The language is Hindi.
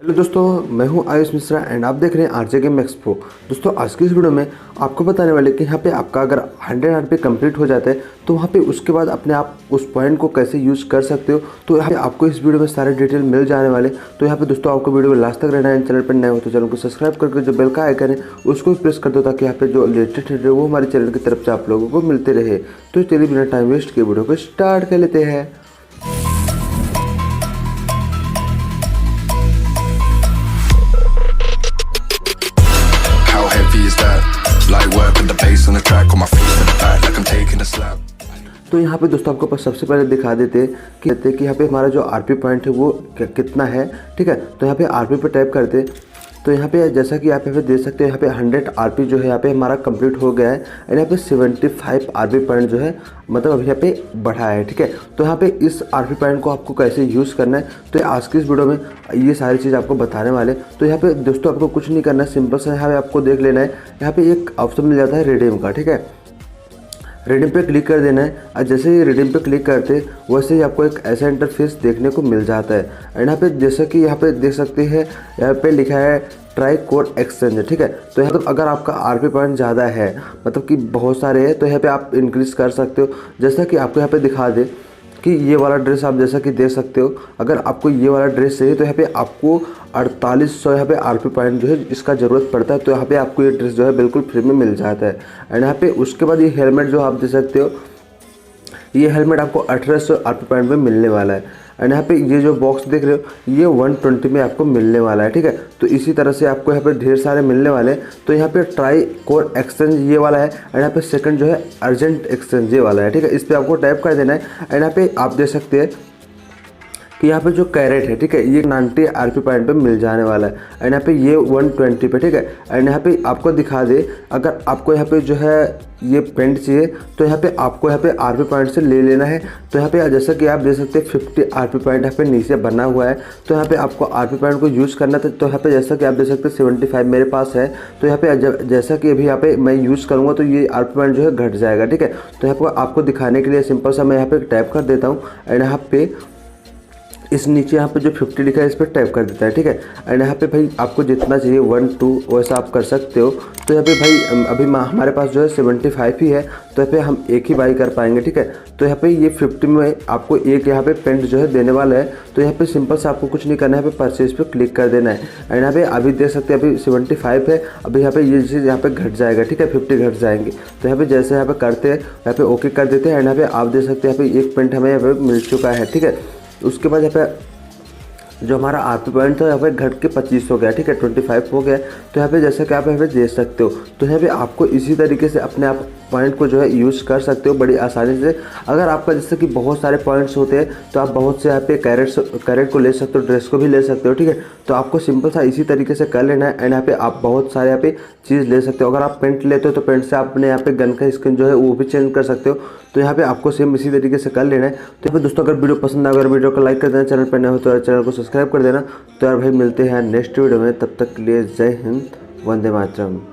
हेलो दोस्तों, मैं हूं आयुष मिश्रा एंड आप देख रहे हैं आरजे गेम एक्सपो। दोस्तों आज की इस वीडियो में आपको बताने वाले कि यहाँ पे आपका अगर 100 आरपी कंप्लीट हो जाता है तो वहाँ पे उसके बाद अपने आप उस पॉइंट को कैसे यूज़ कर सकते हो। तो यहाँ पे आपको इस वीडियो में सारे डिटेल मिल जाने वाले। तो यहाँ पे दोस्तों आपको वीडियो में लास्ट तक रहना है। चैनल पर नए हो तो चैनल को सब्सक्राइब करके जो बेल का आइकन है उसको भी प्रेस कर दो ताकि यहाँ पे जो लेटेस्ट वीडियो है वो हमारे चैनल की तरफ से आप लोगों को मिलते रहे। तो चलिए बिना टाइम वेस्ट किए वीडियो को स्टार्ट कर लेते हैं। तो यहाँ पे दोस्तों आपको सबसे पहले दिखा देते हैं कि यहाँ पे हमारा जो आरपी पॉइंट है वो कितना है। ठीक है, तो यहाँ पे आरपी पे टाइप करते हैं। तो यहाँ पे जैसा कि आप यहाँ पे देख सकते हैं यहाँ पे 100 आरपी जो है यहाँ पे हमारा कंप्लीट हो गया है एंड यहाँ पे 75 आरपी पॉइंट जो है मतलब अभी यहाँ पे बढ़ा है। ठीक है, तो यहाँ पे इस आरपी पॉइंट को आपको कैसे यूज़ करना है तो आज की इस वीडियो में ये सारी चीज़ आपको बताने वाले। तो यहाँ पे दोस्तों आपको कुछ नहीं करना है, सिंपल सा यहाँ पे आपको देख लेना है। यहाँ पे एक ऑप्शन मिल जाता है रिडीम का। ठीक है, रिडीम पे क्लिक कर देना है और जैसे ही रिडीम पे क्लिक करते वैसे ही आपको एक ऐसा इंटरफेस देखने को मिल जाता है। एंड यहाँ पे जैसा कि यहाँ पे देख सकते हैं यहाँ पे लिखा है ट्राई कोड एक्सचेंज। ठीक है, तो यहाँ तो अगर आपका आरपी पॉइंट ज़्यादा है मतलब कि बहुत सारे हैं तो यहाँ पे आप इंक्रीज़ कर सकते हो। जैसा कि आपको यहाँ पे दिखा दे कि ये वाला ड्रेस आप जैसा कि देख सकते हो, अगर आपको ये वाला ड्रेस चाहिए तो यहाँ पे आपको 4800 यहाँ पे आरपी पॉइंट जो है इसका ज़रूरत पड़ता है। तो यहाँ पे आपको ये ड्रेस जो है बिल्कुल फ्री में मिल जाता है। एंड यहाँ पे उसके बाद ये हेलमेट जो आप देख सकते हो, ये हेलमेट आपको 1800 आरपी पॉइंट में मिलने वाला है। एंड यहाँ पे ये जो बॉक्स देख रहे हो ये 120 में आपको मिलने वाला है। ठीक है, तो इसी तरह से आपको यहाँ पे ढेर सारे मिलने वाले हैं। तो यहाँ पे ट्राई कोड एक्सचेंज ये वाला है एंड यहाँ पे सेकंड जो है अर्जेंट एक्सचेंज ये वाला है। ठीक है, इस पर आपको टाइप कर देना है। एंड यहाँ पे आप देख सकते हैं कि यहाँ पे जो कैरेट है, ठीक है, ये 90 आरपी पॉइंट पे मिल जाने वाला है एंड यहाँ पे ये 120 पे। ठीक है, एंड यहाँ पे आपको दिखा दे अगर आपको यहाँ पे जो है ये पेंट चाहिए तो यहाँ पे आपको यहाँ पे आरपी पॉइंट से ले लेना है। तो यहाँ पे जैसा कि आप देख सकते हैं 50 आरपी पॉइंट यहाँ पे नीचे बना हुआ है। तो यहाँ पे आपको आरपी पॉइंट को यूज़ करना था। तो यहाँ पे जैसा कि आप देख सकते हैं 75 मेरे पास है। तो यहाँ पे जैसा कि अभी यहाँ पे मैं यूज़ करूँगा तो ये आरपी पॉइंट जो है घट जाएगा। ठीक है, तो यहाँ पर आपको दिखाने के लिए सिंपल सा मैं यहाँ पे टाइप कर देता हूँ एंड यहाँ पे इस नीचे यहाँ पे जो 50 लिखा है इस पर टाइप कर देता है। ठीक है, एंड यहाँ पे भाई आपको जितना चाहिए 1 2 वैसा आप कर सकते हो। तो यहाँ पे भाई अभी हमारे पास जो है 75 ही है तो यहाँ पे हम एक ही बाई कर पाएंगे। ठीक है, तो यहाँ पे ये 50 में आपको एक यहाँ पे पेंट जो है देने वाला है। तो यहाँ पे सिंपल से आपको कुछ नहीं करना है, यहाँ पे परचेज पे क्लिक कर देना है। एंड यहाँ पे अभी देख सकते हैं अभी 75 है, अभी यहाँ पे ये चीज़ यहाँ पे घट जाएगा। ठीक है, 50 घट जाएंगे। तो यहाँ पे जैसे यहाँ पे करते हैं यहाँ पे ओके कर देते हैं एंड यहाँ पे आप देख सकते हैं यहाँ पे एक पेंट हमें यहाँ पे मिल चुका है। ठीक है, उसके बाद यहाँ पे जो हमारा आरपी पॉइंट था यहाँ पे घट के 25 हो गया। ठीक है, 25 हो गया। तो यहाँ पे जैसा कि आप यहाँ पे देख सकते हो तो यहाँ पे आपको इसी तरीके से अपने आप पॉइंट को जो है यूज़ कर सकते हो बड़ी आसानी से। अगर आपका जैसे कि बहुत सारे पॉइंट्स होते हैं तो आप बहुत से यहाँ पे कैरेट को ले सकते हो, ड्रेस को भी ले सकते हो। ठीक है, तो आपको सिंपल सा इसी तरीके से कर लेना है एंड यहाँ पे आप बहुत सारे यहाँ पे चीज़ ले सकते हो। अगर आप पेंट लेते हो तो पेंट से आपने यहाँ पे गन का स्किन जो है वो भी चेंज कर सकते हो। तो यहाँ पे आपको सेम इसी तरीके से कर लेना है। तो यहाँ पे दोस्तों अगर वीडियो पसंद आए, अगर वीडियो को लाइक कर देना, चैनल पर नए हो तो चैनल को सब्सक्राइब कर देना। तो यार भाई मिलते हैं नेक्स्ट वीडियो में, तब तक के लिए जय हिंद, वंदे मातरम।